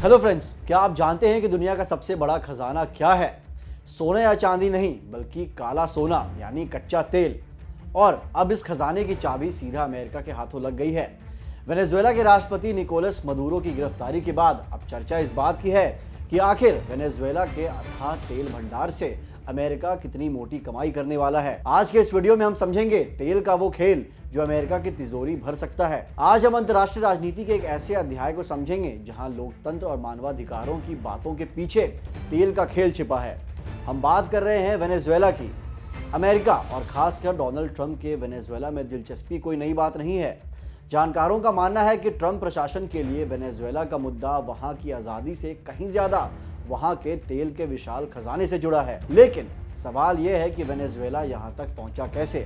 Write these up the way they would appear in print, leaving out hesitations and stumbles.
Hello friends, क्या आप जानते हैं कि दुनिया का सबसे बड़ा खजाना क्या है? सोना या चांदी नहीं, बल्कि काला सोना यानी कच्चा तेल। और अब इस खजाने की चाबी सीधा अमेरिका के हाथों लग गई है। वेनेजुएला के राष्ट्रपति निकोलस मदुरो की गिरफ्तारी के बाद अब चर्चा इस बात की है कि आखिर वेनेजुएला के अथाह तेल भंडार से अमेरिका कितनी मोटी कमाई करने वाला है। आज के इस वीडियो में हम समझेंगे तेल का वो खेल जो अमेरिका की तिजोरी भर सकता है। आज हम अंतर्राष्ट्रीय राजनीति के एक ऐसे अध्याय को समझेंगे जहां लोकतंत्र और मानवाधिकारों की बातों के पीछे तेल का खेल छिपा है। हम बात कर रहे हैं वेनेजुएला की। अमेरिका और खासकर डोनाल्ड ट्रंप के वेनेजुएला में दिलचस्पी कोई नई बात नहीं है। जानकारों का मानना है कि ट्रंप प्रशासन के लिए वेनेजुएला का मुद्दा वहां की आज़ादी से कहीं ज्यादा वहां के तेल के विशाल खजाने से जुड़ा है। लेकिन सवाल यह है कि वेनेजुएला यहां तक पहुंचा कैसे।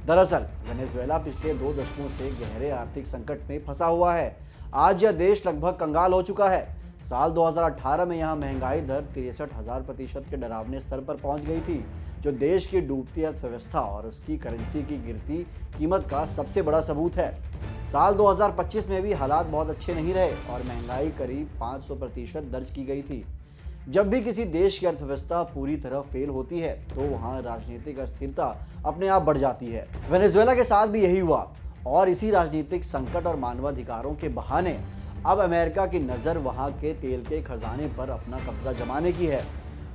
दरअसल वेनेजुएला पिछले 2 दशकों से गहरे आर्थिक संकट में फंसा हुआ है। आज यह देश लगभग कंगाल हो चुका है। साल 2018 में यहां महंगाई दर 63,000% के डरावने स्तर पर पहुंच गई थी, जो देश की डूबती अर्थव्यवस्था और उसकी करेंसी की गिरती कीमत का सबसे बड़ा सबूत है। साल 2025 में भी हालात बहुत अच्छे नहीं रहे और महंगाई करीब 500% दर्ज की गई थी। जब भी किसी देश की अर्थव्यवस्था पूरी तरह फेल होती है तो वहां राजनीतिक अस्थिरता अपने आप बढ़ जाती है। वेनेजुएला के साथ भी यही हुआ और इसी राजनीतिक संकट और मानवाधिकारों के बहाने अब अमेरिका की नज़र वहां के तेल के खजाने पर अपना कब्जा जमाने की है।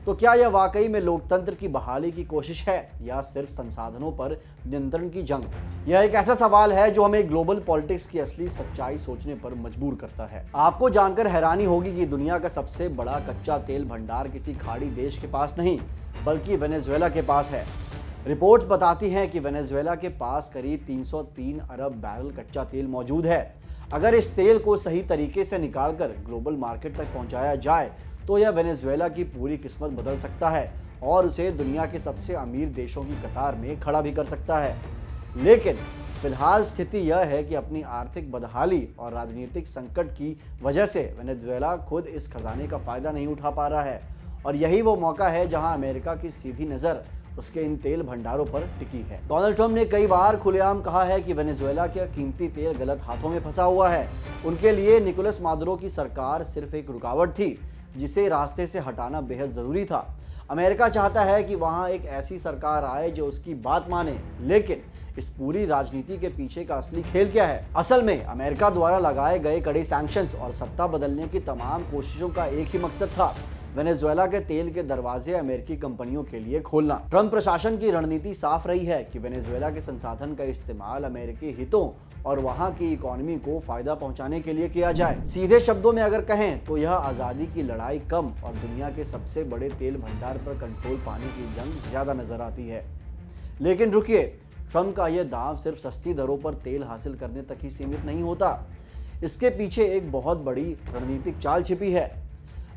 तो क्या यह वाकई में लोकतंत्र की बहाली की कोशिश है या सिर्फ संसाधनों पर नियंत्रण की जंग? यह एक ऐसा सवाल है जो हमें ग्लोबल पॉलिटिक्स की असली सच्चाई सोचने पर मजबूर करता है। आपको जानकर हैरानी होगी कि दुनिया का सबसे बड़ा कच्चा तेल भंडार किसी खाड़ी देश के पास नहीं, बल्कि वेनेजुएला के पास है। रिपोर्ट्स बताती हैं कि वेनेजुएला के पास करीब 303 अरब बैरल कच्चा तेल मौजूद है। अगर इस तेल को सही तरीके से निकालकर ग्लोबल मार्केट तक पहुंचाया जाए तो यह वेनेजुएला की पूरी किस्मत बदल सकता है और उसे दुनिया के सबसे अमीर देशों की कतार में खड़ा भी कर सकता है। लेकिन फिलहाल स्थिति यह है कि अपनी आर्थिक बदहाली और राजनीतिक संकट की वजह से वेनेजुएला खुद इस खजाने का फायदा नहीं उठा पा रहा है और यही वो मौका है जहां अमेरिका की सीधी नज़र उसके इन तेल भंडारों पर टिकी है। डोनाल्ड ट्रंप ने कई बार खुलेआम कहा है कि वेनेजुएला का कीमती तेल गलत हाथों में फंसा हुआ है। उनके लिए निकोलस मादुरो की सरकार सिर्फ एक रुकावट थी जिसे रास्ते से हटाना बेहद ज़रूरी था। अमेरिका चाहता है कि वहां एक ऐसी सरकार आए जो उसकी बात माने। लेकिन इस पूरी राजनीति के पीछे का असली खेल क्या है? असल में अमेरिका द्वारा लगाए गए कड़े सैंक्शंस और सत्ता बदलने की तमाम कोशिशों का एक ही मकसद था, वेनेजुएला के तेल के दरवाजे अमेरिकी कंपनियों के लिए खोलना। ट्रंप प्रशासन की रणनीति साफ रही है कि वेनेजुएला के संसाधन का इस्तेमाल अमेरिकी हितों और वहां की इकोनॉमी को फायदा पहुंचाने के लिए किया जाए। सीधे शब्दों में अगर कहें तो यह आज़ादी की लड़ाई कम और दुनिया के सबसे बड़े तेल भंडार पर कंट्रोल पाने की जंग ज्यादा नजर आती है। लेकिन रुकिए, ट्रंप का यह दांव सिर्फ सस्ती दरों पर तेल हासिल करने तक ही सीमित नहीं होता। इसके पीछे एक बहुत बड़ी रणनीतिक चाल छिपी है।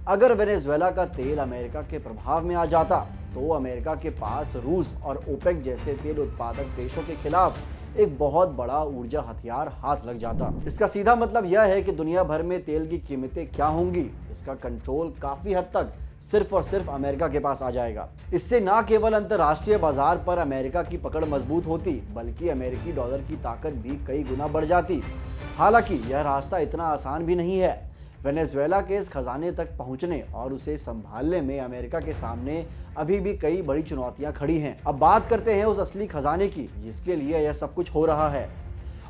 अगर वेनेजुएला का तेल अमेरिका के प्रभाव में आ जाता तो अमेरिका के पास रूस और ओपेक जैसे तेल उत्पादक देशों के खिलाफ एक बहुत बड़ा ऊर्जा हथियार हाथ लग जाता। इसका सीधा मतलब यह है कि दुनिया भर में तेल की कीमतें क्या होंगी, इसका कंट्रोल काफी हद तक सिर्फ और सिर्फ अमेरिका के पास आ जाएगा। इससे न केवल अंतर्राष्ट्रीय बाजार पर अमेरिका की पकड़ मजबूत होती, बल्कि अमेरिकी डॉलर की ताकत भी कई गुना बढ़ जाती। हालांकि यह रास्ता इतना आसान भी नहीं है। वेनेजुएला के इस खजाने तक पहुंचने और उसे संभालने में अमेरिका के सामने अभी भी कई बड़ी चुनौतियां खड़ी हैं। अब बात करते हैं उस असली खजाने की जिसके लिए यह सब कुछ हो रहा है।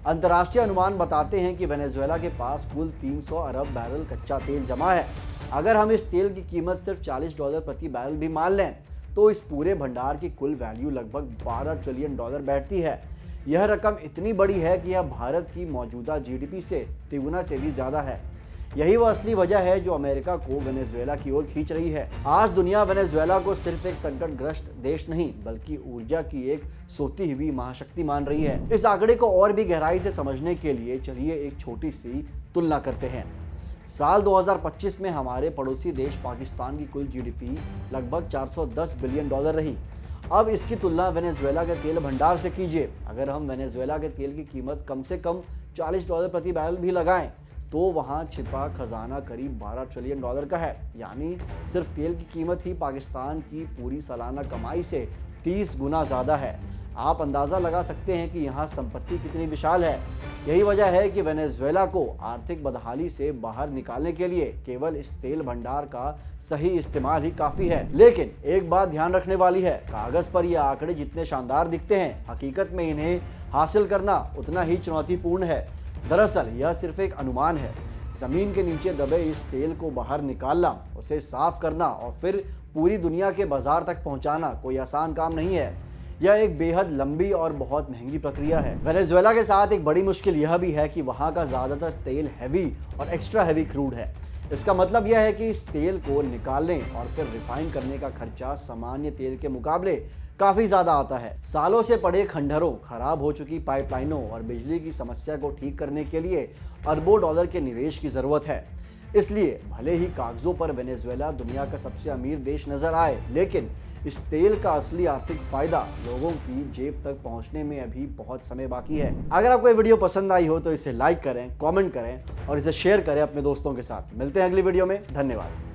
अंतर्राष्ट्रीय अनुमान बताते हैं कि वेनेजुएला के पास कुल 300 अरब बैरल कच्चा तेल जमा है। अगर हम इस तेल की कीमत सिर्फ $40 प्रति बैरल भी मान लें तो इस पूरे भंडार की कुल वैल्यू लगभग $12 ट्रिलियन बैठती है। यह रकम इतनी बड़ी है कि यह भारत की मौजूदा GDP से तिगुना से भी ज्यादा है। यही वह असली वजह है जो अमेरिका को वेनेजुएला की ओर खींच रही है। आज दुनिया वेनेजुएला को सिर्फ एक संकटग्रस्त देश नहीं, बल्कि ऊर्जा की एक सोती हुई महाशक्ति मान रही है। इस आंकड़े को और भी गहराई से समझने के लिए चलिए एक छोटी सी तुलना करते हैं। साल 2025 में हमारे पड़ोसी देश पाकिस्तान की कुल GDP लगभग $410 बिलियन रही। अब इसकी तुलना वेनेजुएला के तेल भंडार से कीजिए। अगर हम वेनेजुएला के तेल की कीमत कम से कम $40 प्रति बैरल भी लगाएं तो वहां छिपा खजाना करीब $12 ट्रिलियन का है। यानी सिर्फ तेल की कीमत ही पाकिस्तान की पूरी सालाना कमाई से 30 गुना ज्यादा है। आप अंदाजा लगा सकते हैं कि यहाँ संपत्ति कितनी विशाल है। यही वजह है कि वेनेजुएला को आर्थिक बदहाली से बाहर निकालने के लिए केवल इस तेल भंडार का सही इस्तेमाल ही काफी है। लेकिन एक बात ध्यान रखने वाली है, कागज पर ये आंकड़े जितने शानदार दिखते हैं, हकीकत में इन्हें हासिल करना उतना ही चुनौतीपूर्ण है। दरअसल यह सिर्फ एक अनुमान है। जमीन के नीचे दबे इस तेल को बाहर निकालना, उसे साफ करना और फिर पूरी दुनिया के बाजार तक पहुंचाना कोई आसान काम नहीं है। यह एक बेहद लंबी और बहुत महंगी प्रक्रिया है। वेनेजुएला के साथ एक बड़ी मुश्किल यह भी है कि वहां का ज्यादातर तेल हैवी और एक्स्ट्रा हैवी क्रूड है। इसका मतलब यह है कि इस तेल को निकालने और फिर रिफाइन करने का खर्चा सामान्य तेल के मुकाबले काफी ज्यादा आता है। सालों से पड़े खंडहरों, खराब हो चुकी पाइपलाइनों और बिजली की समस्या को ठीक करने के लिए अरबों डॉलर के निवेश की जरूरत है। इसलिए भले ही कागजों पर वेनेजुएला दुनिया का सबसे अमीर देश नजर आए, लेकिन इस तेल का असली आर्थिक फायदा लोगों की जेब तक पहुंचने में अभी बहुत समय बाकी है। अगर आपको ये वीडियो पसंद आई हो तो इसे लाइक करें, कमेंट करें और इसे शेयर करें अपने दोस्तों के साथ। मिलते हैं अगली वीडियो में। धन्यवाद।